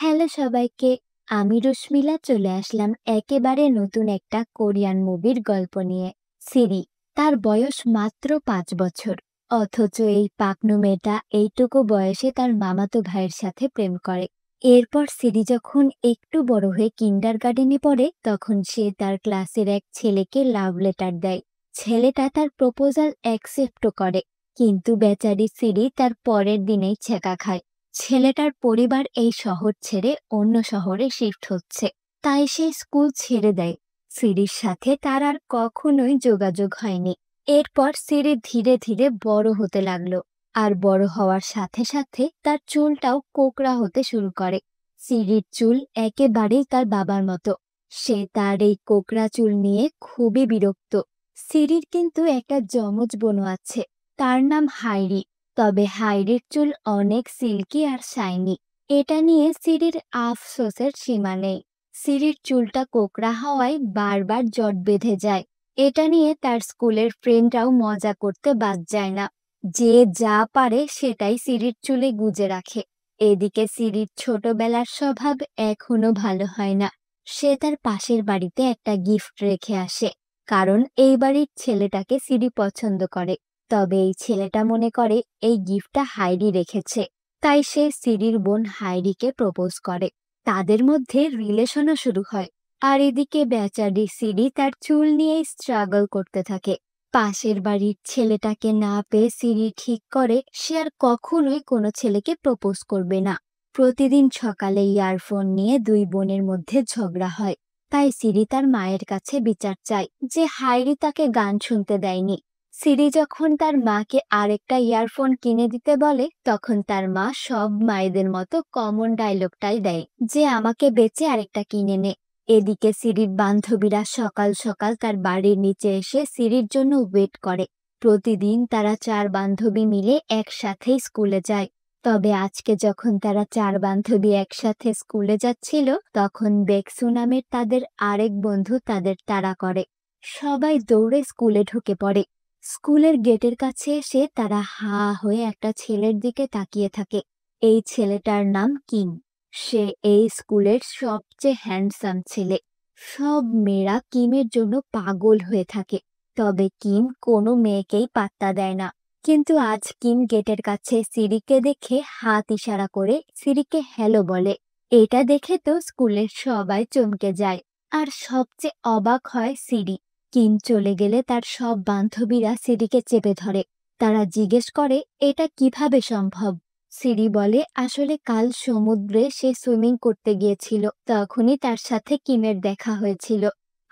Hello সবাইকে, আমি রুশমিলা চলে আসলাম একেবারে নতুন একটা কোরিয়ান মুভির গল্প নিয়ে। সিরি। তার বয়স মাত্র 5 বছর, অথচ এই পাকনু মেয়েটা এইটুকু বয়সে তার মামাতো ভাইয়ের সাথে প্রেম করে। এরপর সিরি যখন একটু বড় হয়ে কিন্ডারগার্টেনে পড়ে, তখন সে তার ক্লাসের এক ছেলেকে লাভ লেটার দেয়। ছেলেটা তার প্রপোজাল অ্যাকসেপ্টও করে, কিন্তু বেচারি সিরি তার পরের দিনেই ছ্যাঁকা খায়। ছেলেটার পরিবার এই শহর ছেড়ে অন্য শহরে শিফট হচ্ছে, তাই সে স্কুল ছেড়ে দেয়। সিরির সাথে তার আর কখনোই যোগাযোগ হয়নি। এরপর সিরি ধীরে ধীরে বড় হতে লাগলো, আর বড় হওয়ার সাথে সাথে তার চুলটাও কোকড়া হতে শুরু করে। সিরির চুল একেবারেই তার বাবার মতো। সে তার এই কোকড়া চুল নিয়ে খুবই বিরক্ত। সিরির কিন্তু একটা যমজ বোনও আছে, তার নাম হাইরি। তবে হাইরির চুল অনেক সিল্কি আর শাইনি। এটা নিয়ে সিরির আফসোসের সীমা নেই। সিরির চুলটা কোকড়া হওয়ায় বারবার জট বেঁধে যায়। এটা নিয়ে তার স্কুলের ফ্রেন্ডরাও মজা করতে বাদ যায় না। যে যা পারে সেটাই সিরির চুলে গুজে রাখে। এদিকে সিরির ছোটবেলার স্বভাব এখনো ভালো হয় না। সে তার পাশের বাড়িতে একটা গিফট রেখে আসে, কারণ এই বাড়ির ছেলেটাকে সিরি পছন্দ করে। তবে এই ছেলেটা মনে করে এই গিফটটা হাইরি রেখেছে, তাই সে সিরির বোন হাইরিকে প্রপোজ করে। তাদের মধ্যে রিলেশনও শুরু হয়। আর এদিকে বেচারি সিরি তার চুল নিয়েই স্ট্রাগল করতে থাকে। পাশের বাড়ির ছেলেটাকে না পেয়ে সিরি ঠিক করে সে আর কখনোই কোনো ছেলেকে প্রপোজ করবে না। প্রতিদিন সকালে ইয়ারফোন নিয়ে দুই বোনের মধ্যে ঝগড়া হয়। তাই সিরি তার মায়ের কাছে বিচার চায় যে হাইরি তাকে গান শুনতে দেয়নি। সিরি যখন তার মাকে আরেকটা ইয়ারফোন কিনে দিতে বলে, তখন তার মা সব মায়েদের মতো কমন ডায়লগটাই দেয় যে আমাকে বেচে আরেকটা কিনে নে। এদিকে সিরির বান্ধবীরা সকাল সকাল তার বাড়ির নিচে এসে সিরির জন্য ওয়েট করে। প্রতিদিন তারা চার বান্ধবী মিলে একসাথেই স্কুলে যায়। তবে আজকে যখন তারা চার বান্ধবী একসাথে স্কুলে যাচ্ছিল, তখন বেক্সু নামের তাদের আরেক বন্ধু তাদের তাড়া করে। সবাই দৌড়ে স্কুলে ঢুকে পড়ে। স্কুলের গেটের কাছে এসে তারা হা হয়ে একটা ছেলের দিকে তাকিয়ে থাকে। এই ছেলেটার নাম কিম। সে এই স্কুলের সবচেয়ে হ্যান্ডসাম ছেলে। সব মেয়েরা কিমের জন্য পাগল হয়ে থাকে। তবে কিম কোনো মেয়েকেই পাত্তা দেয় না। কিন্তু আজ কিম গেটের কাছে সিরিকে দেখে হাত ইশারা করে সিরিকে হ্যালো বলে। এটা দেখে তো স্কুলের সবাই চমকে যায়। আর সবচেয়ে অবাক হয় সিরি। কিম চলে গেলে তার সব বান্ধবীরা সিরিকে চেপে ধরে। তারা জিজ্ঞেস করে এটা কিভাবে সম্ভব। সিরি বলে আসলে কাল সমুদ্রে সে সুইমিং করতে গিয়েছিল, তখনই তার সাথে কিমের দেখা হয়েছিল।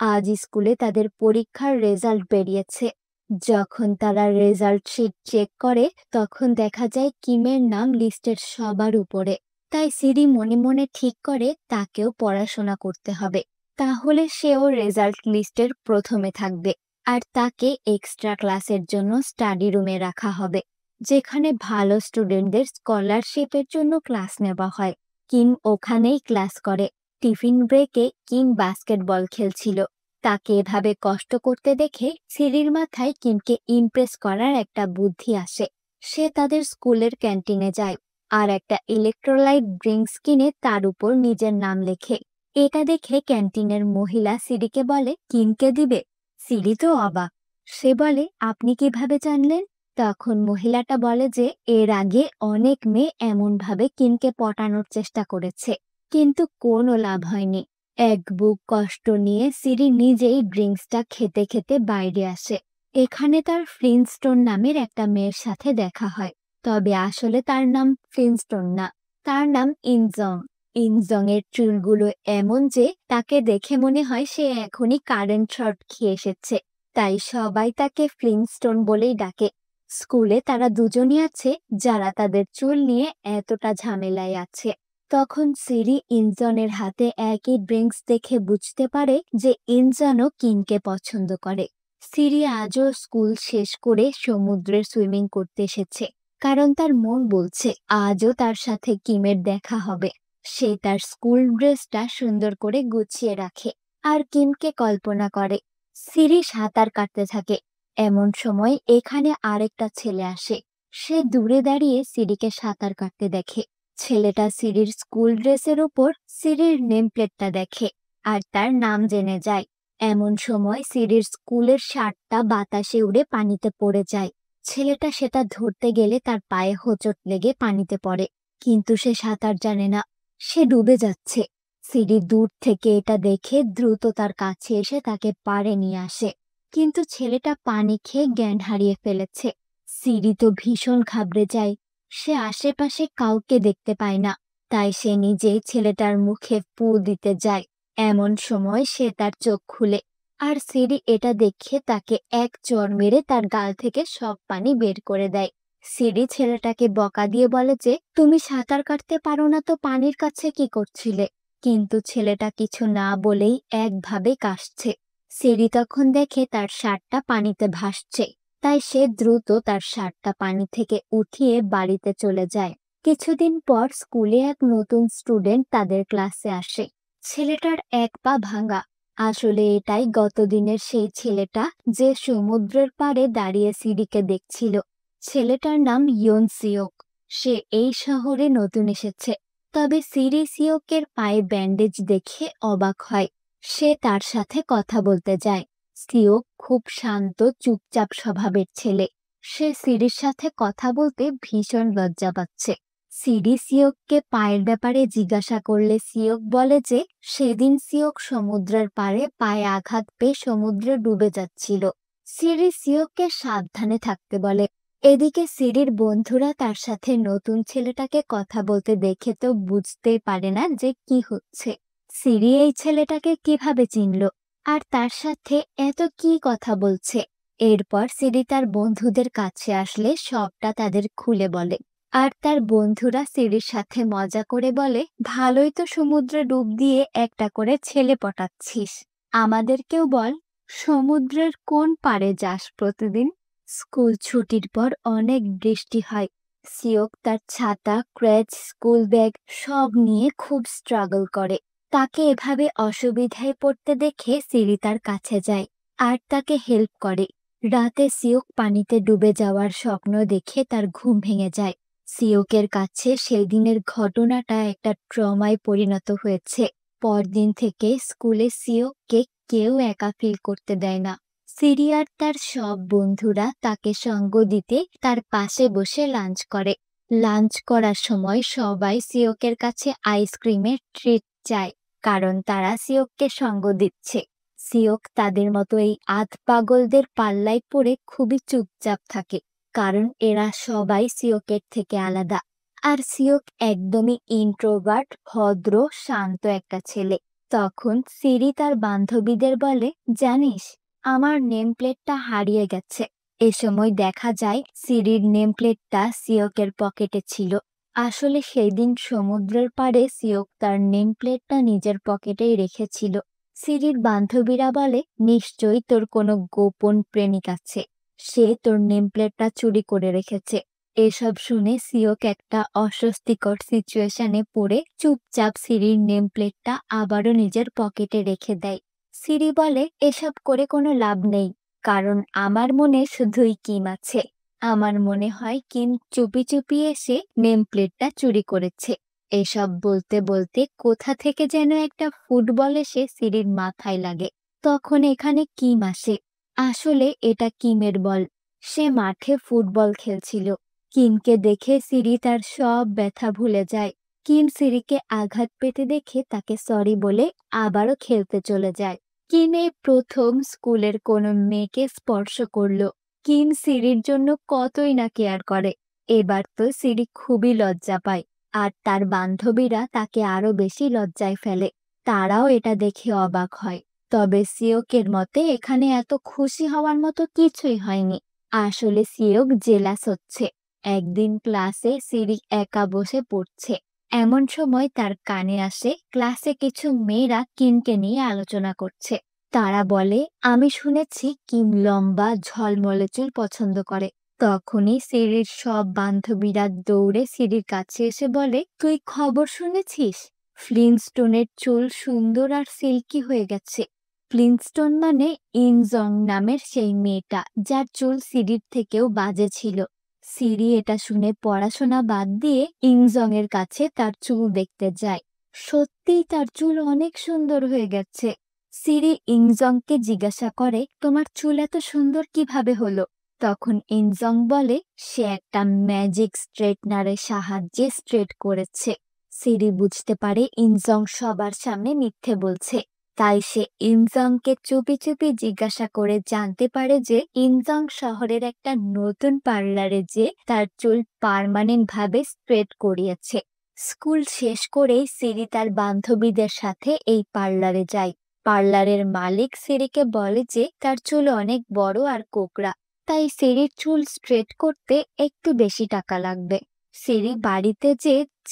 আজ স্কুলে তাদের পরীক্ষার রেজাল্ট বেরিয়েছে। যখন তারা রেজাল্ট শিট চেক করে, তখন দেখা যায় কিমের নাম লিস্টের সবার উপরে। তাই সিরি মনে মনে ঠিক করে তাকেও পড়াশোনা করতে হবে, তাহলে সেও রেজাল্ট লিস্টের প্রথমে থাকবে। আর তাকে এক্সট্রা ক্লাসের জন্য স্টাডি রুমে রাখা হবে, যেখানে ভালো স্টুডেন্টদের স্কলারশিপের জন্য ক্লাস নেওয়া হয়। কিম ওখানেই ক্লাস করে। টিফিন ব্রেকে কিম বাস্কেটবল খেলছিল। তাকে এভাবে কষ্ট করতে দেখে সিরির মাথায় কিমকে ইমপ্রেস করার একটা বুদ্ধি আসে। সে তাদের স্কুলের ক্যান্টিনে যায় আর একটা ইলেকট্রোলাইট ড্রিঙ্কস কিনে তার উপর নিজের নাম লেখে। এটা দেখে ক্যান্টিনের মহিলা সিরিকে বলে কিমকে দিবে। সিরি তো অবাক। সে বলে আপনি কিভাবে জানলেন? তখন মহিলাটা বলে যে এর আগে অনেক মেয়ে এমনভাবে কিমকে পটানোর চেষ্টা করেছে, কিন্তু কোনো লাভ হয়নি। এক বুক কষ্ট নিয়ে সিরি নিজেই ড্রিঙ্কসটা খেতে খেতে বাইরে আসে। এখানে তার ফ্লিনস্টোন নামের একটা মেয়ের সাথে দেখা হয়। তবে আসলে তার নাম ফ্লিনস্টোন না, তার নাম ইনজং। ইনজং এর চুলগুলো এমন যে তাকে দেখে মনে হয় সে এখনই কারেন্ট শর্ট খেয়ে এসেছে। তাই সবাই তাকে ফ্লিনস্টোন বলেই ডাকে। স্কুলে তারা দুজনই আছে যারা তাদের চুল নিয়ে এতটা ঝামেলায় আছে। তখন সিরি ইনজনের হাতে একই ড্রিঙ্কস দেখে বুঝতে পারে যে ইনজনও কিমকে পছন্দ করে। সিরি আজও স্কুল শেষ করে সমুদ্রে সুইমিং করতে এসেছে, কারণ তার মন বলছে আজও তার সাথে কিমের দেখা হবে। সে তার স্কুল ড্রেসটা সুন্দর করে গুছিয়ে রাখে আর কিমকে কল্পনা করে। সিরি সাঁতার কাটতে থাকে। এমন সময় এখানে আরেকটা ছেলে আসে। সে দূরে দাঁড়িয়ে সিরিকে সাঁতার কাটতে দেখে। ছেলেটা সিরির স্কুল ড্রেসের ওপর সিরির নেম প্লেটটা দেখে আর তার নাম জেনে যায়। এমন সময় সিরির স্কুলের শার্টটা বাতাসে উড়ে পানিতে পড়ে যায়। ছেলেটা সেটা ধরতে গেলে তার পায়ে হোঁচট লেগে পানিতে পড়ে, কিন্তু সে সাঁতার জানে না, সে ডুবে যাচ্ছে। সিরি দূর থেকে এটা দেখে দ্রুত তার কাছে এসে তাকে পাড়ে নিয়ে আসে, কিন্তু ছেলেটা পানি খেয়ে জ্ঞান হারিয়ে ফেলেছে। সিরি তো ভীষণ ঘাবড়ে যায়, সে আশেপাশে কাউকে দেখতে পায় না, তাই সে নিজেই ছেলেটার মুখে ফু দিতে যায়। এমন সময় সে তার চোখ খুলে, আর সিরি এটা দেখে তাকে এক চড় মেরে তার গাল থেকে সব পানি বের করে দেয়। সিরি ছেলেটাকে বকা দিয়ে বলে যে, তুমি সাঁতার কাটতে পারো না তো পানির কাছে কি করছিলে? কিন্তু ছেলেটা কিছু না বলেই একভাবে কাশছে। সিরি তখন দেখে তার শার্টটা পানিতে ভাসছে, তাই সে দ্রুত তার শার্টটা পানি থেকে উঠিয়ে বাড়িতে চলে যায়। কিছুদিন পর স্কুলে এক নতুন স্টুডেন্ট তাদের ক্লাসে আসে। ছেলেটার এক পা ভাঙা। আসলে এটাই গতদিনের সেই ছেলেটা যে সমুদ্রের পাড়ে দাঁড়িয়ে সিরিকে দেখছিল। ছেলেটার নাম ইয়ন সিওক। সে এই শহরে নতুন এসেছে, তবে সিরি সিওকের পায়ে ব্যান্ডেজ দেখে অবাক হয়। সে তার সাথে কথা বলতে যায়। সিওক খুব শান্ত চুপচাপ স্বভাবের ছেলে। সে সিরির সাথে কথা বলতে ভীষণ লজ্জা পাচ্ছে। সিরি সিওককে পায়ের ব্যাপারে জিজ্ঞাসা করলে সিওক বলে যে সেদিন সিওক সমুদ্রের পাড়ে পায়ে আঘাত পেয়ে সমুদ্রে ডুবে যাচ্ছিল। সিরি সিওককে সাবধানে থাকতে বলে। এদিকে সিরির বন্ধুরা তার সাথে নতুন ছেলেটাকে কথা বলতে দেখে তো বুঝতেই পারে না যে কি হচ্ছে। সিরি এই ছেলেটাকে কিভাবে চিনল আর তার সাথে এত কি কথা বলছে? এরপর সিরি তার বন্ধুদের কাছে আসলে সবটা তাদের খুলে বলে। আর তার বন্ধুরা সিরির সাথে মজা করে বলে, ভালোই তো সমুদ্রে ডুব দিয়ে একটা করে ছেলে পটাচ্ছিস, আমাদেরকেও বল, সমুদ্রের কোন পাড়ে যাস প্রতিদিন? স্কুল ছুটির পর অনেক বৃষ্টি হয়। সিওক তার ছাতা, ক্রেচ, স্কুল ব্যাগ সব নিয়ে খুব স্ট্রাগল করে। তাকে এভাবে অসুবিধায় পড়তে দেখে সিরি তার কাছে যায় আর তাকে হেল্প করে। রাতে সিওক পানিতে ডুবে যাওয়ার স্বপ্ন দেখে তার ঘুম ভেঙে যায়। সিওকের কাছে সেই দিনের ঘটনাটা একটা ট্রমায় পরিণত হয়েছে। পরদিন থেকে স্কুলে সিওককে কেউ একা ফিল করতে দেয় না। সিরি আর তার সব বন্ধুরা তাকে সঙ্গ দিতে তার পাশে বসে লাঞ্চ করে। লাঞ্চ করার সময় সবাই সিওকের কাছে আইসক্রিমের ট্রিট চায়, কারণ তারা সিওককে সঙ্গ দিচ্ছে। সিওক তাদের মতো এই আধ পাগলদের পাল্লায় পড়ে খুবই চুপচাপ থাকে, কারণ এরা সবাই সিওকের থেকে আলাদা। আর সিওক একদমই ইন্ট্রোভার্ট, ভদ্র, শান্ত একটা ছেলে। তখন সিরি তার বান্ধবীদের বলে, জানিস, আমার নেম প্লেটটা হারিয়ে গেছে। এ সময় দেখা যায় সিরির নেম প্লেটটা সিওকের পকেটে ছিল। আসলে সেই দিন সমুদ্রের পাড়ে সিওক তার নেম প্লেটটা নিজের পকেটেই রেখেছিল। সিরির বান্ধবীরা বলে, নিশ্চয়ই তোর কোনো গোপন প্রেমিক আছে, সে তোর নেম প্লেটটা চুরি করে রেখেছে। এসব শুনে সিওক একটা অস্বস্তিকর সিচুয়েশনে পড়ে চুপচাপ সিরির নেম প্লেটটা আবারও নিজের পকেটে রেখে দেয়। সিরি বলে, এসব করে কোনো লাভ নেই, কারণ আমার মনে শুধুই কিম আছে। আমার মনে হয় কিম চুপি চুপি এসে নেম প্লেটটা চুরি করেছে। এসব বলতে বলতে কোথা থেকে যেন একটা ফুটবল এসে সিরির মাথায় লাগে। তখন এখানে কিম আসে। আসলে এটা কিমের বল। সে মাঠে ফুটবল খেলছিল। কিমকে দেখে সিরি তার সব ব্যথা ভুলে যায়। কিম সিরিকে আঘাত পেতে দেখে তাকে সরি বলে আবারও খেলতে চলে যায়। কিম এই প্রথম স্কুলের কোনো মেয়েকে স্পর্শ করলো। কিম সিরির জন্য কতই না কেয়ার করে। এবার তো সিরি খুবই লজ্জা পায়, আর তার বান্ধবীরা তাকে আরো বেশি লজ্জায় ফেলে। তারাও এটা দেখে অবাক হয়। তবে সিওকের মতে এখানে এত খুশি হওয়ার মতো কিছুই হয়নি। আসলে সিওক জেলাস হচ্ছে। একদিন ক্লাসে সিরি একা বসে পড়ছে। এমন সময় তার কানে আসে ক্লাসে কিছু মেয়েরা কিমকে নিয়ে আলোচনা করছে। তারা বলে, আমি শুনেছি কিম লম্বা ঝলমলে চুল পছন্দ করে। তখনই সিরির সব বান্ধবীরা দৌড়ে সিরির কাছে এসে বলে, তুই খবর শুনেছিস? ফ্লিনস্টোনের চুল সুন্দর আর সিল্কি হয়ে গেছে। ফ্লিনস্টোন মানে ইনজং নামের সেই মেয়েটা, যার চুল সিরির থেকেও বাজে ছিল। সিরি এটা শুনে পড়াশোনা বাদ দিয়ে ইনজং এর কাছে তার চুল দেখতে যায়। সত্যিই তার চুল অনেক সুন্দর হয়ে গেছে। সিরি ইনজংকে জিজ্ঞাসা করে, তোমার চুল এত সুন্দর কিভাবে হলো? তখন ইনজং বলে সে একটা ম্যাজিক স্ট্রেটনারের সাহায্যে স্ট্রেট করেছে। সিরি বুঝতে পারে ইনজং সবার সামনে মিথ্যে বলছে। তাই সে ইনজংকে চুপি চুপি জিজ্ঞাসা করে জানতে পারে যে ইনজং শহরের একটা নতুন পার্লারে যে তার চুল পার্মানেন্ট ভাবে স্ট্রেট করিয়েছে। স্কুল শেষ করেই সিরি তার বান্ধবীদের সাথে এই পার্লারে যায়। পার্লারের মালিক সিরিকে বলে যে তার চুল অনেক বড় আর কোকড়া, তাই সিরির চুল স্ট্রেট করতে একটু বেশি টাকা লাগবে। সিরি বাড়িতে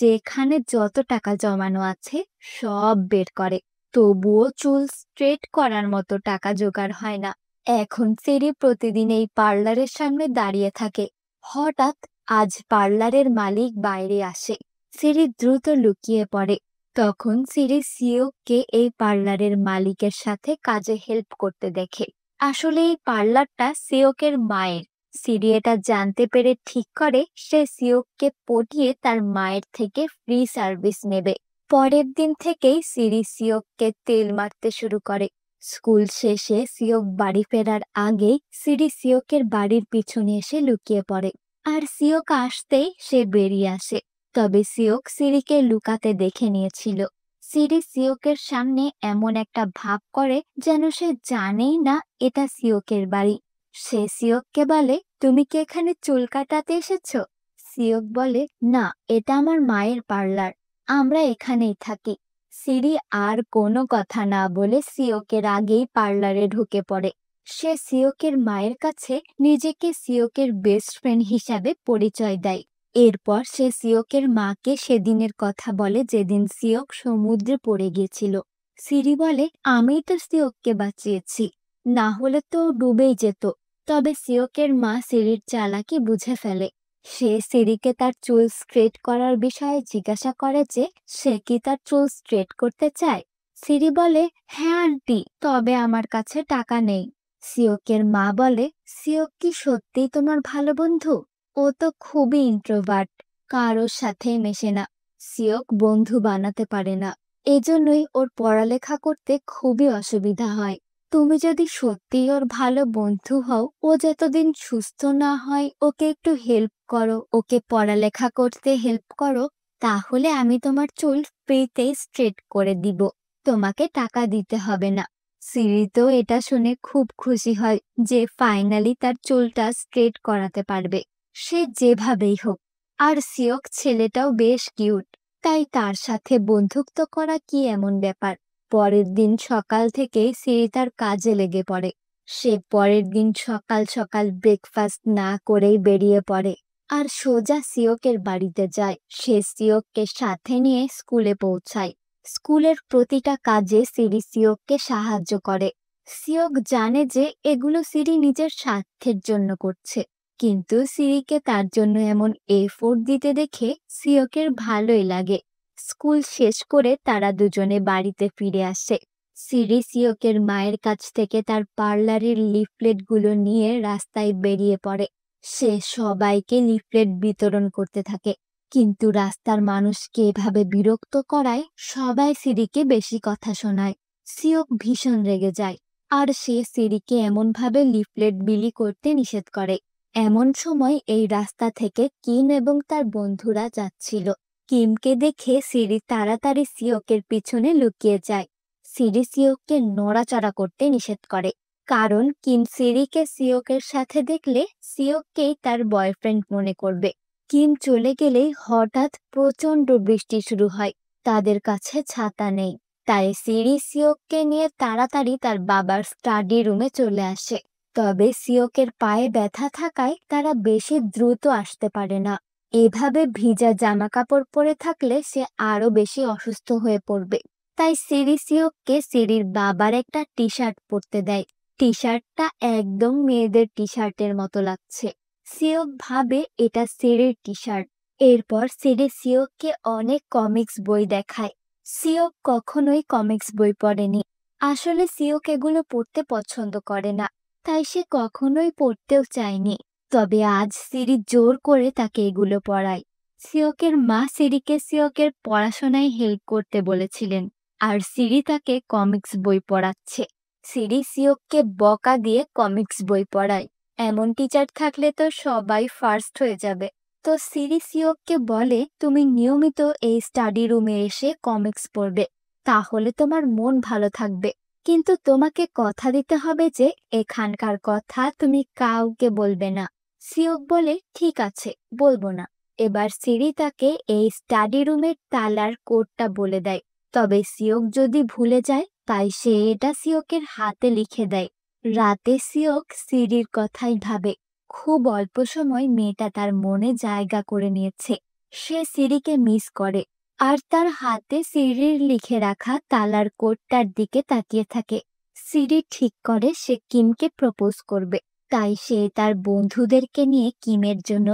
যেখানে যত টাকা জমানো আছে সব বের করে, তবুও চুল স্ট্রেট করার মতো টাকা জোগাড় হয় না। এখন সিরি প্রতিদিন এই পার্লারের সামনে দাঁড়িয়ে থাকে। হঠাৎ আজ পার্লারের মালিক বাইরে আসে। সিরি দ্রুত লুকিয়ে পড়ে। তখন সিরি সিওকে এই পার্লারের মালিকের সাথে কাজে হেল্প করতে দেখে। আসলে এই পার্লারটা সিওকের মায়ের। সিরি এটা জানতে পেরে ঠিক করে সে সিওককে পটিয়ে তার মায়ের থেকে ফ্রি সার্ভিস নেবে। পরের দিন থেকেই সিরি সিওককে তেল মারতে শুরু করে। স্কুল শেষে সিওক বাড়ি ফেরার আগেই সিরি সিওকের বাড়ির পিছনে এসে লুকিয়ে পড়ে। আর সিওক আসতেই সে বেরিয়ে আসে। তবে সিওক সিরিকে লুকাতে দেখে নিয়েছিল। সিরি সিওকের সামনে এমন একটা ভাব করে যেন সে জানেই না এটা সিওকের বাড়ি। সে সিওককে বলে, তুমি কি এখানে চুল কাটাতে এসেছো? সিওক বলে, না, এটা আমার মায়ের পার্লার, আমরা এখানেই থাকি। সিরি আর কোনো কথা না বলে সিওকের আগেই পার্লারে ঢুকে পড়ে। সে সিওকের মায়ের কাছে নিজেকে সিওকের বেস্ট ফ্রেন্ড হিসাবে পরিচয় দেয়। এরপর সে সিওকের মাকে সেদিনের কথা বলে যেদিন সিওক সমুদ্রে পড়ে গিয়েছিল। সিরি বলে, আমিই তো সিওককে বাঁচিয়েছি, না হলে তো ডুবেই যেত। তবে সিওকের মা সিরির চালাকি বুঝে ফেলে। সে সিরিকে তার চুল স্ট্রেট করার বিষয়ে জিজ্ঞাসা করে যে সে কি তার চুল স্ট্রেট করতে চায়। সিরি বলে, হ্যাঁ আন্টি, তবে আমার কাছে টাকা নেই। সিওকের মা বলে, সিওক কি সত্যিই তোমার ভালো বন্ধু? ও তো খুবই ইন্ট্রোভার্ট, কারোর সাথে মেশে না, সিওক বন্ধু বানাতে পারে না, এজন্যই ওর পড়ালেখা করতে খুবই অসুবিধা হয়। তুমি যদি সত্যিই ওর ভালো বন্ধু হও, ও যতদিন সুস্থ না হয় ওকে একটু হেল্প করো, ওকে পড়ালেখা করতে হেল্প করো, তাহলে আমি তোমার চুল ফ্রিতে স্ট্রেট করে দিব, তোমাকে টাকা দিতে হবে না। সিরি তো এটা শুনে খুব খুশি হয় যে ফাইনালি তার চুলটা স্ট্রেট করাতে পারবে, সে যেভাবেই হোক। আর সিওক ছেলেটাও বেশ কিউট, তাই তার সাথে বন্ধুত্ব করা কি এমন ব্যাপার। পরের দিন সকাল থেকে সিরি তার কাজে লেগে পড়ে। সে পরের দিন সকাল সকাল ব্রেকফাস্ট না করেই বেরিয়ে পড়ে আর সোজা সিওকের বাড়িতে যায়। সে সিওককে সাথে নিয়ে স্কুলে পৌঁছায়। স্কুলের প্রতিটা কাজে সিরি সিওককে সাহায্য করে। সিওক জানে যে এগুলো সিরি নিজের স্বার্থের জন্য করছে, কিন্তু সিরিকে তার জন্য এমন এফোর্ট দিতে দেখে সিওকের ভালোই লাগে। স্কুল শেষ করে তারা দুজনে বাড়িতে ফিরে আসে। সিরি সিওকের মায়ের কাছ থেকে তার পার্লারের লিফলেটগুলো নিয়ে রাস্তায় বেরিয়ে পড়ে। সে সবাইকে লিফলেট বিতরণ করতে থাকে, কিন্তু রাস্তার মানুষকে এভাবে বিরক্ত করায় সবাই সিরিকে বেশি কথা শোনায়। সিওক ভীষণ রেগে যায় আর সে সিরিকে এমনভাবে লিফলেট বিলি করতে নিষেধ করে। এমন সময় এই রাস্তা থেকে কিম এবং তার বন্ধুরা যাচ্ছিল। কিমকে দেখে সিরি তাড়াতাড়ি সিওকের পিছনে লুকিয়ে যায়। সিরি সিওককে নড়াচড়া করতে নিষেধ করে, কারণ কিম সিরিকে সিওকের সাথে দেখলে সিওককেই তার বয়ফ্রেন্ড মনে করবে। কিম চলে গেলেই হঠাৎ প্রচন্ড বৃষ্টি শুরু হয়। তাদের কাছে ছাতা নেই, তাই সিরি সিওককে নিয়ে তাড়াতাড়ি তার বাবার স্টাডি রুমে চলে আসে। তবে সিওকের পায়ে ব্যথা থাকায় তারা বেশি দ্রুত আসতে পারে না। এভাবে ভিজা জামা কাপড় পরে থাকলে সে আরো বেশি অসুস্থ হয়ে পড়বে। তাই সিরি সিওককে সিরির বাবার একটা টি শার্ট পরতে দেয়। টি শার্টটা একদম মেয়েদের টি শার্টের মতো লাগছে। সিওক ভাবে এটা সিরির টি শার্ট। এরপর সিরি সিওককে অনেক কমিক্স বই দেখায়। সিওক কখনোই কমিক্স বই পড়েনি। আসলে সিওক এগুলো পড়তে পছন্দ করে না, তাই সে কখনোই পড়তেও চায়নি। তবে আজ সিরি জোর করে তাকে এগুলো পড়ায়। সিওকের মা সিরিকে সিওকের পড়াশোনায় হেল্প করতে বলেছিলেন, আর সিরি তাকে কমিক্স বই পড়াচ্ছে। সিরি সিওককে বকা দিয়ে কমিক্স বই পড়ায়। এমন টিচার থাকলে তো সবাই ফার্স্ট হয়ে যাবে। তো সিরি সিওককে বলে, তুমি নিয়মিত এই স্টাডি রুমে এসে কমিক্স পড়বে, তাহলে তোমার মন ভালো থাকবে। কিন্তু তোমাকে কথা দিতে হবে যে এখানকার কথা তুমি কাউকে বলবে না। সিওক বলে, ঠিক আছে, বলবো না। এবার সিরি তাকে এই স্টাডি রুমের তালার কোডটা বলে দেয়। তবে সিওক যদি ভুলে যায়, তাই সে এটা সিওকের হাতে লিখে দেয়। রাতে সিওক সিরির কথাই ভাবে। খুব অল্প সময় মেয়েটা তার মনে জায়গা করে নিয়েছে। সে সিরিকে মিস করে, আর তার হাতে সিরির লিখে রাখা তালার কোডটার দিকে তাকিয়ে থাকে। সিরি ঠিক করে সে কিমকে প্রপোজ করবে। তাই সে তার বন্ধুদেরকে নিয়ে কিমের জন্য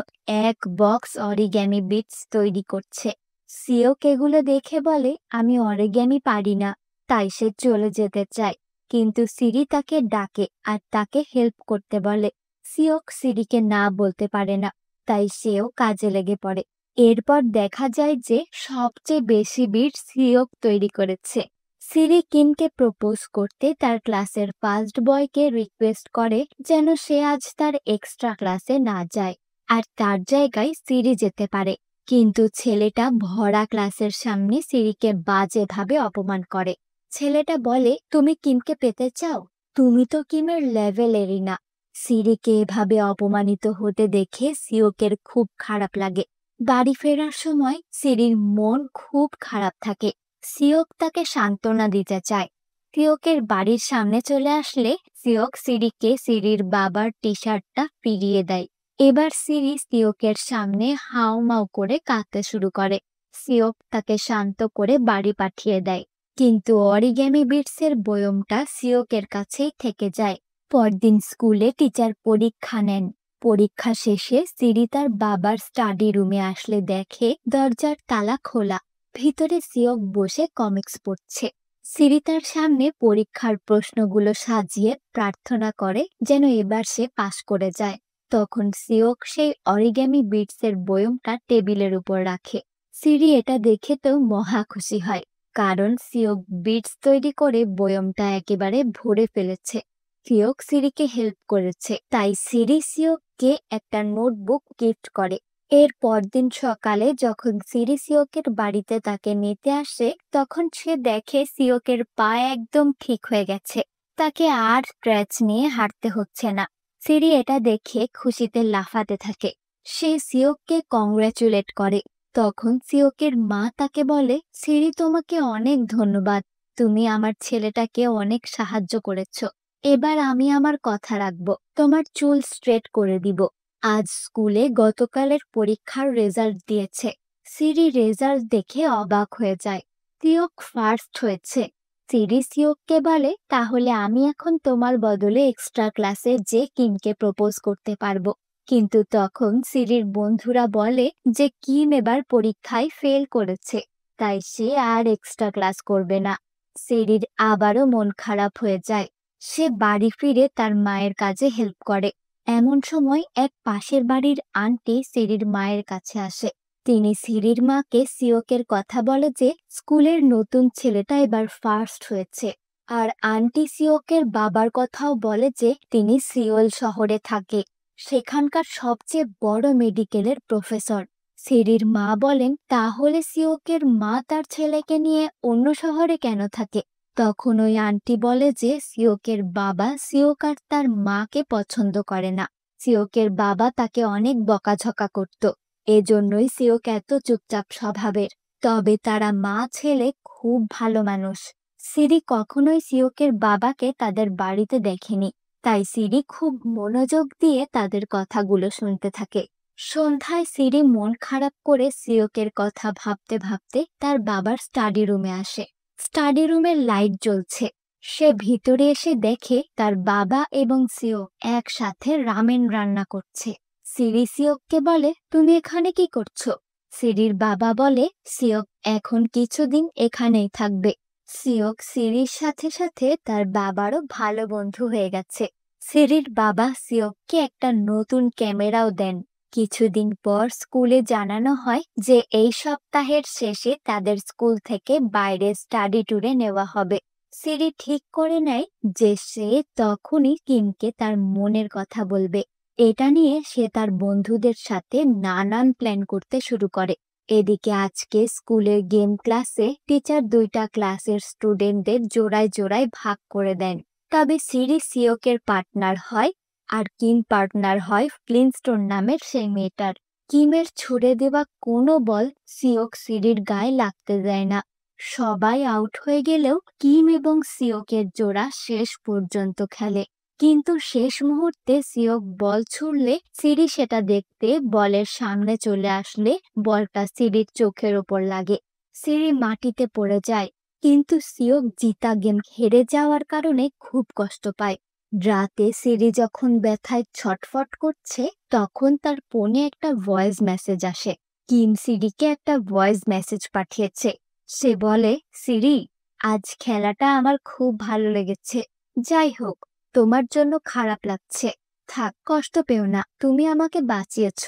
এক বক্স অরিগ্যামি বিটস তৈরি করছে। সিওক এগুলো দেখে বলে, আমি অরিগ্যামি পারি না। তাই সে চলে যেতে চায়, কিন্তু সিরি তাকে ডাকে আর তাকে হেল্প করতে বলে। সিওক সিরিকে না বলতে পারে না, তাই সেও কাজে লেগে পড়ে। এরপর দেখা যায় যে সবচেয়ে বেশি বিটস সিওক তৈরি করেছে। সিরি কিমকে প্রপোজ করতে তার ক্লাসের ফার্স্ট বয়কে রিকোয়েস্ট করে যেন সে আজ তার এক্সট্রা ক্লাসে না যায়, আর তার জায়গায় সিরি যেতে পারে। কিন্তু ছেলেটা ভরা ক্লাসের সামনে সিরিকে বাজেভাবে অপমান করে। ছেলেটা বলে, তুমি কিমকে পেতে চাও? তুমি তো কিমের লেভেলেরই না। সিরিকে এভাবে অপমানিত হতে দেখে সিওকের খুব খারাপ লাগে। বাড়ি ফেরার সময় সিরির মন খুব খারাপ থাকে। সিওক তাকে সান্ত্বনা দিতে চায়। সিওকের বাড়ির সামনে চলে আসলে সিওক সিরিকে সিরির বাবার টি শার্টটা ফিরিয়ে দেয়। এবার সিরি সিওকের সামনে হাউমাউ করে কাঁদতে শুরু করে। সিওক তাকে শান্ত করে বাড়ি পাঠিয়ে দেয়, কিন্তু অরিগ্যামি বিটসের বয়মটা সিওকের কাছেই থেকে যায়। পরদিন স্কুলে টিচার পরীক্ষা নেন। পরীক্ষা শেষে সিরি তার বাবার স্টাডি রুমে আসলে দেখে দরজার তালা খোলা। ভিতরে সিওক বসে কমিক্স পড়ছে। সিরি তার সামনে পরীক্ষার প্রশ্নগুলো সাজিয়ে প্রার্থনা করে যেন এবার সে পাশ করে যায়। তখন সিওক সেই অরিগ্যামি বিটসের বয়মটা টেবিলের উপর রাখে। সিরি এটা দেখে তো মহা খুশি হয়, কারণ সিওক বিটস তৈরি করে বয়মটা একেবারে ভরে ফেলেছে। সিওক সিরিকে হেল্প করেছে, তাই সিরি সিওককে একটা নোটবুক গিফট করে। এর পরদিন সকালে যখন সিরি সিওকের বাড়িতে তাকে নিতে আসে, তখন সে দেখে সিওকের পা একদম ঠিক হয়ে গেছে। তাকে আর স্ক্র্যাচ নিয়ে হাঁটতে হচ্ছে না। সিরি এটা দেখে খুশিতে লাফাতে থাকে। সে সিওককে কংগ্রাচুলেট করে। তখন সিওকের মা তাকে বলে, সিরি, তোমাকে অনেক ধন্যবাদ। তুমি আমার ছেলেটাকে অনেক সাহায্য করেছ। এবার আমি আমার কথা রাখবো, তোমার চুল স্ট্রেট করে দিব। আজ স্কুলে গতকালের পরীক্ষার রেজাল্ট দিয়েছে। সিরি রেজাল্ট দেখে অবাক হয়ে যায়। সিওক ফার্স্ট হয়েছে। সিরি সিওককে বলে, তাহলে আমি এখন তোমার বদলে এক্সট্রা ক্লাসে যে কিমকে প্রপোজ করতে পারবো। কিন্তু তখন সিরির বন্ধুরা বলে যে কিম এবার পরীক্ষায় ফেল করেছে, তাই সে আর এক্সট্রা ক্লাস করবে না। সিরির আবারও মন খারাপ হয়ে যায়। সে বাড়ি ফিরে তার মায়ের কাজে হেল্প করে। এমন সময় এক পাশের বাড়ির আন্টি সিরির মায়ের কাছে আসে। তিনি সিরির মাকে সিওকের কথা বলে যে স্কুলের নতুন ছেলেটা এবার ফার্স্ট হয়েছে। আর আন্টি সিওকের বাবার কথাও বলে যে তিনি সিওল শহরে থাকে, সেখানকার সবচেয়ে বড় মেডিকেলের প্রফেসর। সিরির মা বলেন, তাহলে সিওকের মা তার ছেলেকে নিয়ে অন্য শহরে কেন থাকে? তখন ওই আন্টি বলে যে সিওকের বাবা সিওক আর তার মাকে পছন্দ করে না। সিওকের বাবা তাকে অনেক বকাঝকা করত, এজন্যই সিওক এত চুপচাপ স্বভাবের। তবে তারা মা ছেলে খুব ভালো মানুষ। সিরি কখনোই সিওকের বাবাকে তাদের বাড়িতে দেখেনি, তাই সিরি খুব মনোযোগ দিয়ে তাদের কথাগুলো শুনতে থাকে। সন্ধ্যায় সিরি মন খারাপ করে সিওকের কথা ভাবতে ভাবতে তার বাবার স্টাডি রুমে আসে। স্টাডি রুমের লাইট জ্বলছে। সে ভিতরে এসে দেখে তার বাবা এবং সিওক একসাথে রামেন রান্না করছে। সিরি সিওককে বলে, তুমি এখানে কি করছো? সিরির বাবা বলে, সিওক এখন কিছুদিন এখানেই থাকবে। সিওক সিরির সাথে সাথে তার বাবারও ভালো বন্ধু হয়ে গেছে। সিরির বাবা সিওককে একটা নতুন ক্যামেরাও দেন। কিছুদিন পর স্কুলে জানানো হয় যে এই সপ্তাহের শেষে তাদের স্কুল থেকে বাইরে স্টাডি ট্যুরে নেওয়া হবে। সিরি ঠিক করে নেয় যে সে তখনই কিমকে তার মনের কথা বলবে। এটা নিয়ে সে তার বন্ধুদের সাথে নানান প্ল্যান করতে শুরু করে। এদিকে আজকে স্কুলের গেম ক্লাসে টিচার দুইটা ক্লাসের স্টুডেন্টদের জোড়ায় জোড়ায় ভাগ করে দেন। তবে সিরি সিওকের পার্টনার হয়, আর কিম পার্টনার হয় ফ্লিনস্টোন নামের সেই মেয়েটার। কিমের ছুড়ে দেওয়া কোনো বল সিওক সিরির গায়ে লাগতে দেয় না। সবাই আউট হয়ে গেলেও কিম এবং সিওকের জোড়া শেষ পর্যন্ত খেলে। কিন্তু শেষ মুহূর্তে সিওক বল ছুড়লে সিরি সেটা দেখতে বলের সামনে চলে আসলে বলটা সিরির চোখের ওপর লাগে। সিরি মাটিতে পড়ে যায়। কিন্তু সিওক জিতা গেম হেরে যাওয়ার কারণে খুব কষ্ট পায়। রাতে সিরি যখন ব্যথায় ছটফট করছে তখন তার ফোনে একটা ভয়েস মেসেজ আসে। কিম সিরিকে একটা ভয়েস মেসেজ পাঠিয়েছে। সে বলে, সিরি, আজ খেলাটা আমার খুব ভালো লেগেছে। যাই হোক, তোমার জন্য খারাপ লাগছে। থাক, কষ্ট পেও না, তুমি আমাকে বাঁচিয়েছ।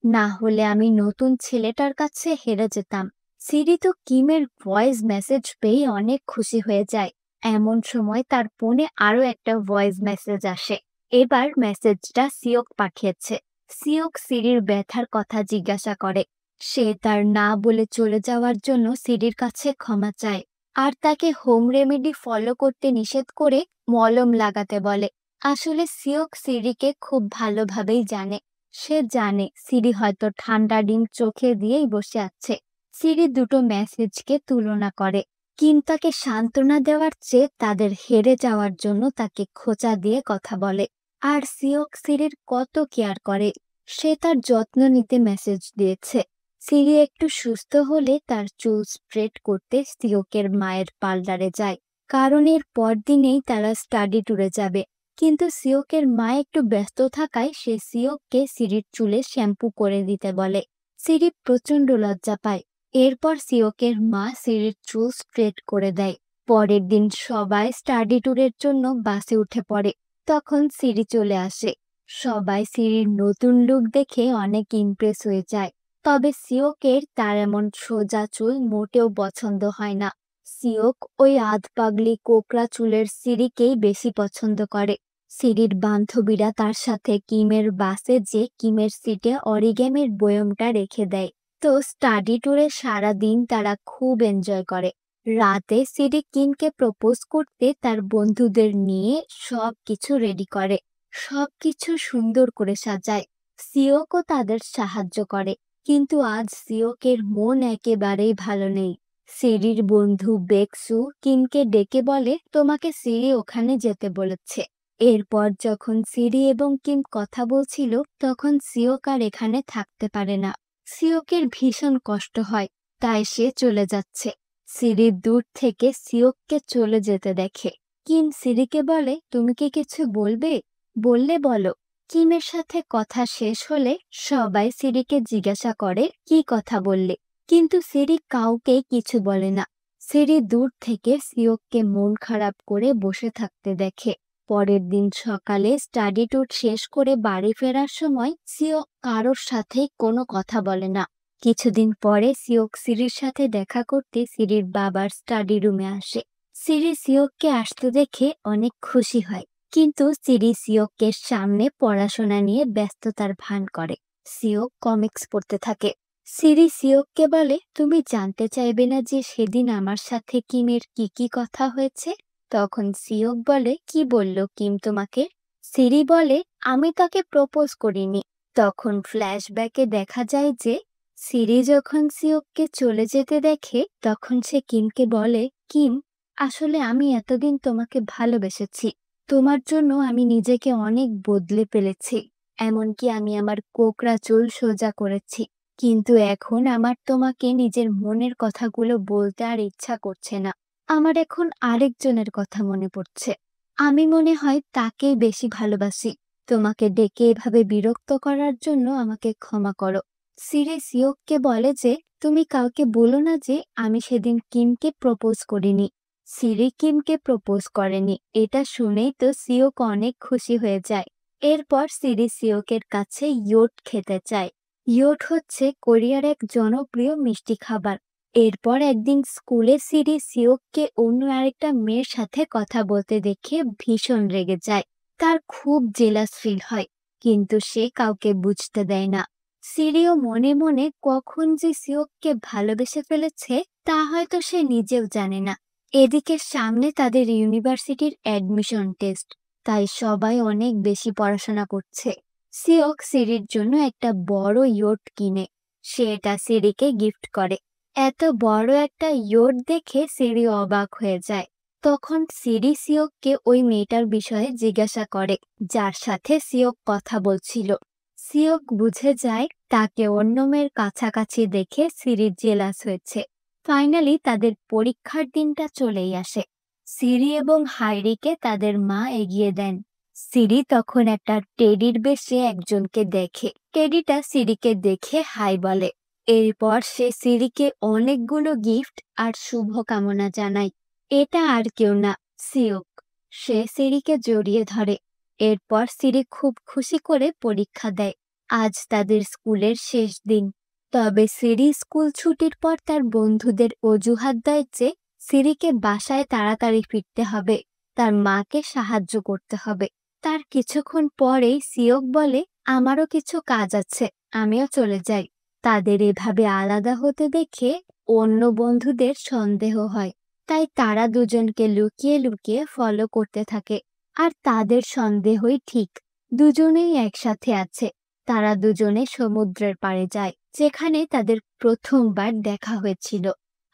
না হলে আমি নতুন ছেলেটার কাছে হেরে যেতাম। সিরি তো কিমের ভয়েস মেসেজ পেয়ে অনেক খুশি হয়ে যায়। এমন সময় তার ফোনে আরো একটা ভয়েস মেসেজ আসে। এবার মেসেজটা সিওক পাঠিয়েছে। সিওক সিরির ব্যথার কথা জিজ্ঞাসা করে। সে তার না বলে চলে যাওয়ার জন্য সিরির কাছে ক্ষমা চায়, আর তাকে হোম রেমেডি ফলো করতে নিষেধ করে মলম লাগাতে বলে। আসলে সিওক সিরিকে খুব ভালোভাবেই জানে। সে জানে সিরি হয়তো ঠান্ডা ডিম চোখে দিয়েই বসে আছে। সিরি দুটো মেসেজকে তুলনা করে। কিম তাকে সান্ত্বনা দেওয়ার চেয়ে তাদের হেরে যাওয়ার জন্য তাকে খোঁচা দিয়ে কথা বলে। আর সিওক সিরির কত কেয়ার করে। সে তার যত্ন নিতে মেসেজ দিয়েছে। সিরি একটু সুস্থ হলে তার চুল স্ট্রেট করতে সিওকের মায়ের পার্লারে যায়, কারণ এর পরদিনেই তারা স্টাডি ট্যুরে যাবে। কিন্তু সিওকের মা একটু ব্যস্ত থাকায় সে সিওককে সিরির চুলে শ্যাম্পু করে দিতে বলে। সিরি প্রচন্ড লজ্জা পায়। এরপর সিওকের মা সিরির চুল স্ট্রেট করে দেয়। পরের দিন সবাই স্টাডি ট্যুরের জন্য বাসে উঠে পড়ে। তখন সিরি চলে আসে। সবাই সিরির নতুন লুক দেখে অনেক ইমপ্রেস হয়ে যায়। তবে সিওকের তার এমন সোজা চুল মোটেও পছন্দ হয় না। সিওক ওই আধ পাগলি কোকড়া চুলের সিরিকেই বেশি পছন্দ করে। সিরির বান্ধবীরা তার সাথে কিমের বাসে যে কিমের সিটে অরিগেমের বয়মটা রেখে দেয়। তো স্টাডি ট্যুরে সারা দিন তারা খুব এনজয় করে। রাতে সিরি কিমকে প্রপোজ করতে তার বন্ধুদের নিয়ে সবকিছু রেডি করে। সবকিছু সুন্দর করে সাজায়। সিওকও তাদের সাহায্য করে। কিন্তু আজ সিওকের মন একেবারেই ভালো নেই। সিরির বন্ধু বেকসু কিমকে ডেকে বলে, তোমাকে সিরি ওখানে যেতে বলেছে। এরপর যখন সিরি এবং কিম কথা বলছিল তখন সিওক আর এখানে থাকতে পারে না। সিওকের ভীষণ কষ্ট হয়, তাই সে চলে যাচ্ছে। সিরি দূর থেকে সিওককে চলে যেতে দেখে। কিম সিরিকে বলে, তুমি কি কিছু বলবে? বললে বলো। কিমের সাথে কথা শেষ হলে সবাই সিরিকে জিজ্ঞাসা করে, কি কথা বললে? কিন্তু সিরি কাউকে কিছু বলে না। সিরি দূর থেকে সিওককে মন খারাপ করে বসে থাকতে দেখে। পরের দিন সকালে স্টাডি ট্যুর শেষ করে বাড়ি ফেরার সময় সিওক কারোর সাথে কোনো কথা বলে না। কিছুদিন পরে সিওক সিরির সাথে দেখা করতে সিরির বাবার স্টাডি রুমে আসে। সিরি সিওককে আসতে দেখে অনেক খুশি হয়, কিন্তু সিরি সিওকের সামনে পড়াশোনা নিয়ে ব্যস্ততার ভান করে। সিওক কমিক্স পড়তে থাকে। সিরি সিওককে বলে, তুমি জানতে চাইবে না যে সেদিন আমার সাথে কিমের কি কি কথা হয়েছে? তখন সিওক বলে, কি বলল কিম তোমাকে? সিরি বলে, আমি তাকে প্রপোজ করিনি। তখন ফ্ল্যাশব্যাকে দেখা যায় যে সিরি যখন সিওককে চলে যেতে দেখে তখন সে কিমকে বলে, কিম, আসলে আমি এতদিন তোমাকে ভালোবেসেছি। তোমার জন্য আমি নিজেকে অনেক বদলে ফেলেছি। এমনকি আমি আমার কোকড়া চুল সোজা করেছি। কিন্তু এখন আমার তোমাকে নিজের মনের কথাগুলো বলতে আর ইচ্ছা করছে না। আমার এখন আরেকজনের কথা মনে পড়ছে। আমি মনে হয় তাকেই বেশি ভালোবাসি। তোমাকে ডেকে এভাবে বিরক্ত করার জন্য আমাকে ক্ষমা করো। সিরি সিওককে বলে যে তুমি কাউকে বলো না যে আমি সেদিন কিমকে প্রপোজ করিনি। সিরি কিমকে প্রপোজ করেনি। এটা শুনেই তো সিওক অনেক খুশি হয়ে যায়। এরপর সিরি সিওকের কাছে ইয়োট খেতে চায়। ইয়োট হচ্ছে কোরিয়ার এক জনপ্রিয় মিষ্টি খাবার। এরপর একদিন স্কুলে সিরি সিওককে অন্য আরেকটা মেয়ের সাথে কথা বলতে দেখে ভীষণ রেগে যায়। তার খুব জেলাস ফিল হয়, কিন্তু সে কাউকে বুঝতে দেয় না। সিরিও মনে মনে কখন যে সিওককে ভালোবেসে ফেলেছে তা হয়তো সে নিজেও জানে না। এদিকে সামনে তাদের ইউনিভার্সিটির অ্যাডমিশন টেস্ট, তাই সবাই অনেক বেশি পড়াশোনা করছে। সিওক সিরির জন্য একটা বড় ইয়োট কিনে সে এটা সিরিকে গিফট করে। এত বড় একটা ইয়োট দেখে সিরি অবাক হয়ে যায়। তখন সিরি সিওককে ওই মেয়েটার বিষয়ে জিজ্ঞাসা করে যার সাথে সিওক কথা বলছিল। সিওক বুঝে যায় তাকে অন্য মেয়ের কাছাকাছি দেখে সিরি জেলাস হয়েছে। ফাইনালি তাদের পরীক্ষার দিনটা চলেই আসে। সিরি এবং হাইরিকে তাদের মা এগিয়ে দেন। সিরি তখন একটা টেডির বেশে একজনকে দেখে। টেডিটা সিরিকে দেখে হাই বলে। এরপর সে সিরিকে অনেকগুলো গিফট আর শুভকামনা জানায়। এটা আর কেউ না, সিওক। সে সিরিকে জড়িয়ে ধরে। এরপর সিরি খুব খুশি করে পরীক্ষা দেয়। আজ তাদের স্কুলের শেষ দিন। তবে সিরি স্কুল ছুটির পর তার বন্ধুদের অজুহাত দেয় যে সিরিকে বাসায় তাড়াতাড়ি ফিরতে হবে, তার মাকে সাহায্য করতে হবে। তার কিছুক্ষণ পরেই সিওক বলে, আমারও কিছু কাজ আছে, আমিও চলে যাই। তাদের এভাবে আলাদা হতে দেখে অন্য বন্ধুদের সন্দেহ হয়, তাই তারা দুজনকে লুকিয়ে লুকিয়ে ফলো করতে থাকে। আর তাদের সন্দেহই ঠিক, দুজনেই একসাথে আছে। তারা দুজনে সমুদ্রের পাড়ে যায়, যেখানে তাদের প্রথমবার দেখা হয়েছিল।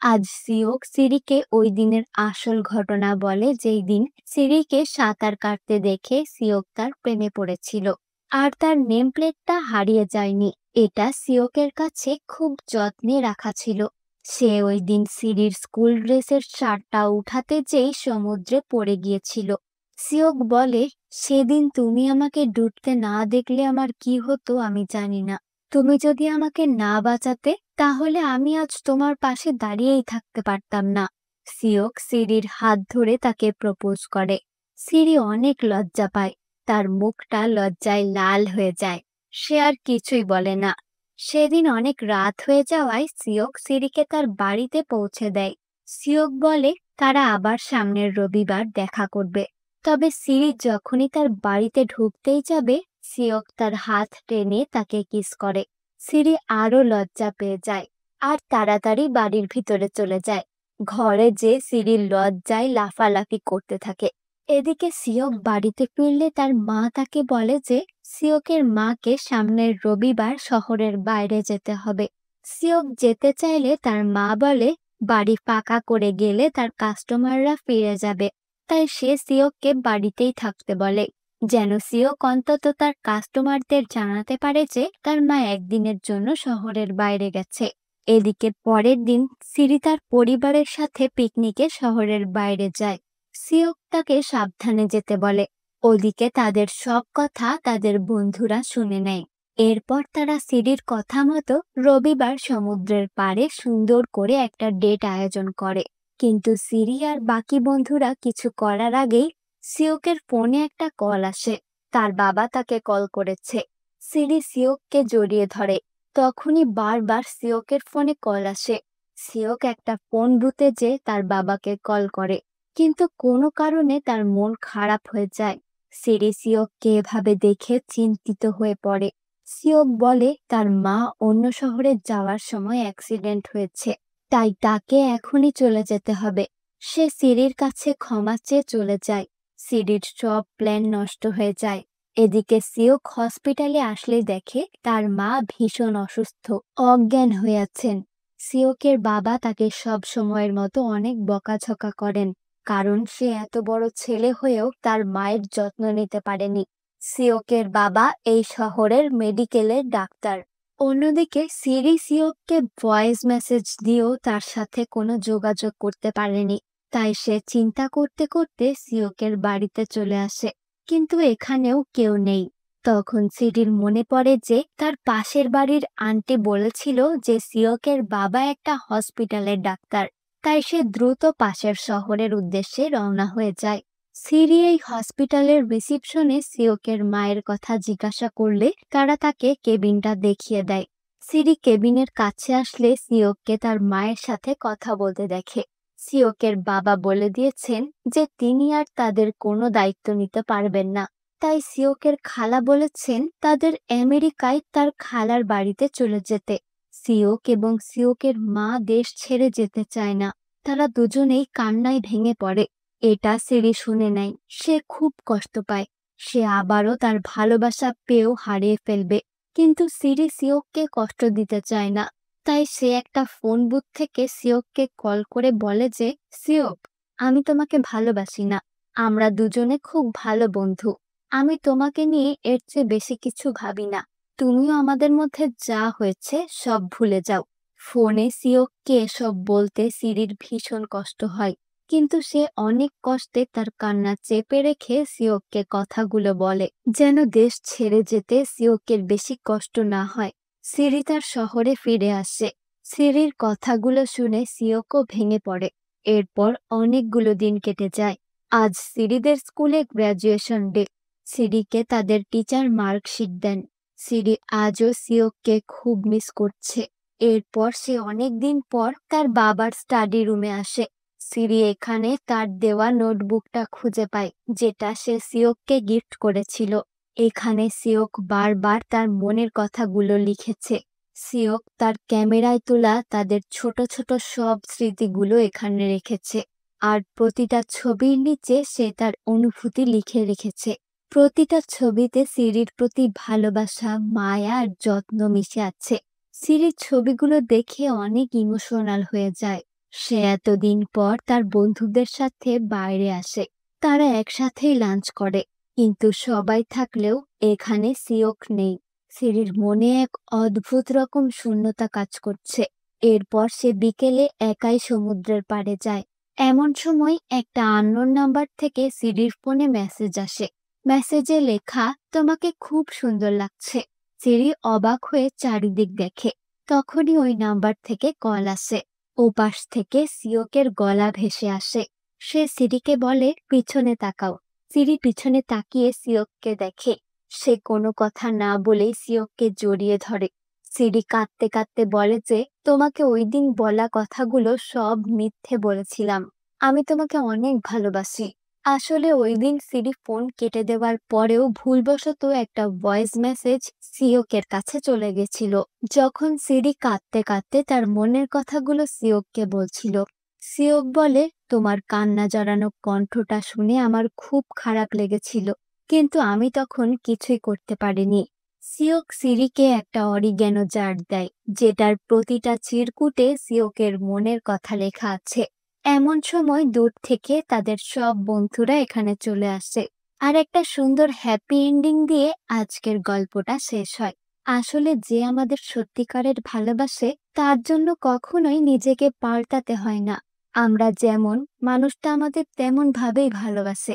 আজ সিওক সিরিকে ওই দিনের আসল ঘটনা বলে, যেই দিন সিরিকে সাঁতার কাটতে দেখে সিওক তার প্রেমে পড়েছিল। আর তার নেম প্লেটটা হারিয়ে যায়নি, এটা সিওকের কাছে খুব যত্নে রাখা ছিল। সে ওই দিন সিরির স্কুল ড্রেসের শার্টটা উঠাতে যেই সমুদ্রে পড়ে গিয়েছিল। সিওক বলে, সেদিন তুমি আমাকে ডুবতে না দেখলে আমার কি হতো আমি জানি না। তুমি যদি আমাকে না বাঁচাতে তাহলে আমি আজ তোমার পাশে দাঁড়িয়েই থাকতে পারতাম না। সিওক সিরির হাত ধরে তাকে প্রপোজ করে। সিরি অনেক লজ্জা পায়, তার মুখটা লজ্জায় লাল হয়ে যায়। সে আর কিছুই বলে না। সেদিন অনেক রাত হয়ে যাওয়ায় সিওক সিরিকে তার বাড়িতে পৌঁছে দেয়। সিওক বলে তারা আবার সামনের রবিবার দেখা করবে। তবে সিরি যখনই তার বাড়িতে ঢুকতেই যাবে, সিওক তার হাত টেনে তাকে কিস করে। সিরি আরো লজ্জা পেয়ে যায় আর তাড়াতাড়ি বাড়ির ভিতরে চলে যায়। ঘরে যে সিরির লজ্জায় লাফালাফি করতে থাকে। এদিকে সিওক বাড়িতে ফিরলে তার মা তাকে বলে যে সিওকের মাকে সামনের রবিবার শহরের বাইরে যেতে হবে। সিওক যেতে চাইলে তার মা বলে বাড়ি ফাঁকা করে গেলে তার কাস্টমাররা ফিরে যাবে, তাই সে সিওককে বাড়িতেই থাকতে বলে, যেন সিওক অন্তত তার কাস্টমারদের জানাতে পারে যে তার মা একদিনের জন্য শহরের বাইরে গেছে। এদিকে পরের দিন সিরি তার পরিবারের সাথে পিকনিকে শহরের বাইরে যায়। সিওক তাকে সাবধানে যেতে বলে। ওদিকে তাদের সব কথা তাদের বন্ধুরা শুনে নেয়। এরপর তারা সিরির কথা মতো রবিবার সমুদ্রের পাড়ে সুন্দর করে একটা ডেট আয়োজন করে। কিন্তু সিরি আর বাকি বন্ধুরা কিছু করার আগেই সিওকের ফোনে একটা কল আসে। তার বাবা তাকে কল করেছে। সিরি সিওককে জড়িয়ে ধরে। তখনই বারবার সিওকের ফোনে কল আসে। সিওক একটা ফোন বুথে যে তার বাবাকে কল করে, কিন্তু কোনো কারণে তার মন খারাপ হয়ে যায়। সিরি সিওককে এভাবে দেখে চিন্তিত হয়ে পড়ে। সিওক বলে তার মা অন্য শহরে যাওয়ার সময় অ্যাক্সিডেন্ট হয়েছে, তাই তাকে এখনই চলে যেতে হবে। সে সিরির কাছে ক্ষমা চেয়ে চলে যায়। সিরির সব প্ল্যান নষ্ট হয়ে যায়। এদিকে সিওক হসপিটালে আসলে দেখে তার মা ভীষণ অসুস্থ, অজ্ঞান হয়ে আছেন। সিওকের বাবা তাকে সব সময়ের মতো অনেক বকাঝকা করেন, কারণ সে এত বড় ছেলে হয়েও তার মায়ের যত্ন নিতে পারেনি। সিওকের বাবা এই শহরের মেডিকেলের ডাক্তার। অন্যদিকে সিরি সিওককে ভয়েস মেসেজ দিয়েও তার সাথে কোনো যোগাযোগ করতে পারেনি, তাই সে চিন্তা করতে করতে সিওকের বাড়িতে চলে আসে। কিন্তু এখানেও কেউ নেই। তখন সিরির মনে পড়ে যে তার পাশের বাড়ির আন্টি বলেছিল যে সিওকের বাবা একটা হসপিটালের ডাক্তার, তাই সে দ্রুত পাশের শহরের উদ্দেশ্যে রওনা হয়ে যায়। সিরি এই হসপিটালের রিসিপশনে সিওকের মায়ের কথা জিজ্ঞাসা করলে তারা তাকে কেবিনটা দেখিয়ে দেয়। সিরি কেবিনের কাছে আসলে সিওককে তার মায়ের সাথে কথা বলতে দেখে। সিওকের বাবা বলে দিয়েছেন যে তিনি আর তাদের কোনো দায়িত্ব নিতে পারবেন না। তাই সিওকের খালা বলেছেন তাদের আমেরিকায় তার খালার বাড়িতে চলে যেতে। সিওক এবং সিওকের মা দেশ ছেড়ে যেতে চায় না। তারা দুজনেই কান্নায় ভেঙে পড়ে। এটা সিরি শুনে নেয়। সে খুব কষ্ট পায়। সে আবারও তার ভালোবাসা পেয়েও হারিয়ে ফেলবে। কিন্তু সিরি সিওককে কষ্ট দিতে চায় না। তাই সে একটা ফোন বুথ থেকে সিওককে কল করে বলে যে, সিওক, আমি তোমাকে ভালোবাসি না। আমরা দুজনে খুব ভালো বন্ধু। আমি তোমাকে নিয়ে এর চেয়ে বেশি কিছু ভাবি না। তুমিও আমাদের মধ্যে যা হয়েছে সব ভুলে যাও। ফোনে সিওককে এসব বলতে সিরির ভীষণ কষ্ট হয়। কিন্তু সে অনেক কষ্টে তার কান্না চেপে রেখে সিওককে কথাগুলো বলে, যেন দেশ ছেড়ে যেতে সিওকের বেশি কষ্ট না হয়। সিরি তার শহরে ফিরে আসে। সিরির কথাগুলো শুনে সিওকও ভেঙে পড়ে। এরপর অনেকগুলো দিন কেটে যায়। আজ সিরিদের স্কুলে গ্র্যাজুয়েশন ডে। সিরিকে তাদের টিচার মার্কশিট দেন। সিরি আজও সিওককে খুব মিস করছে। এরপর সে অনেকদিন পর তার বাবার স্টাডি রুমে আসে। সিরি এখানে তার দেওয়া নোটবুকটা খুঁজে পায়, যেটা সে সিওককে গিফট করেছিল। এখানে সিওক বারবার তার মনের কথাগুলো লিখেছে। সিওক তার ক্যামেরায় তোলা তাদের ছোট ছোট সব স্মৃতিগুলো এখানে রেখেছে। আর প্রতিটা ছবির নিচে সে তার অনুভূতি লিখে রেখেছে। প্রতিটা ছবিতে সিরির প্রতি ভালোবাসা, মায়া আর যত্ন মিশে আছে। সিরি ছবিগুলো দেখে অনেক ইমোশনাল হয়ে যায়। সে এতদিন পর তার বন্ধুদের সাথে বাইরে আসে। তারা একসাথেই লাঞ্চ করে। কিন্তু সবাই থাকলেও এখানে সিওক নেই। সিরির মনে এক অদ্ভুত রকম শূন্যতা কাজ করছে। এরপর সে বিকেলে একাই সমুদ্রের পাড়ে যায়। এমন সময় একটা আননোন নাম্বার থেকে সিরির ফোনে মেসেজ আসে। মেসেজে লেখা, তোমাকে খুব সুন্দর লাগছে। সিরি অবাক হয়ে চারিদিক দেখে। তখনই ওই নাম্বার থেকে কল আসে। ওপাশ থেকে সিওকের গলা ভেসে আসে। সে সিরিকে বলে, পিছনে তাকাও। সিরি পিছনে তাকিয়ে সিওককে দেখে। সে কোনো কথা না বলেই সিওককে জড়িয়ে ধরে। সিরি কাঁদতে কাঁদতে বলে যে, তোমাকে ওই দিন বলা কথাগুলো সব মিথ্যে বলেছিলাম। আমি তোমাকে অনেক ভালোবাসি। আসলে ওই দিন সিরি ফোন কেটে দেওয়ার পরেও ভুলবশত একটা ভয়েস মেসেজ সিওকের কাছে চলে গেছিল। যখন সিরি কাঁদতে কাঁদতে তার মনের কথাগুলো সিওককে বলছিল। সিওক বলে, তোমার কান্না জড়ানো কণ্ঠটা শুনে আমার খুব খারাপ লেগেছিল, কিন্তু আমি তখন কিছুই করতে পারিনি। সিওক সিরিকে একটা অরিগ্যানো জার দেয়, যেটার প্রতিটা চিরকুটে সিওকের মনের কথা লেখা আছে। এমন সময় দূর থেকে তাদের সব বন্ধুরা এখানে চলে আসে। আর একটা সুন্দর হ্যাপি এন্ডিং দিয়ে আজকের গল্পটা শেষ হয়। আসলে যে আমাদের সত্যিকারের ভালোবাসে, তার জন্য কখনোই নিজেকে পাল্টাতে হয় না। আমরা যেমন, মানুষটা আমাদের তেমন ভাবেই ভালোবাসে।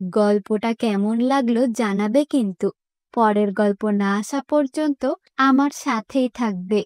গল্পটা কেমন লাগলো জানাবে কিন্তু। পরের গল্প না আসা পর্যন্ত আমার সাথেই থাকবে।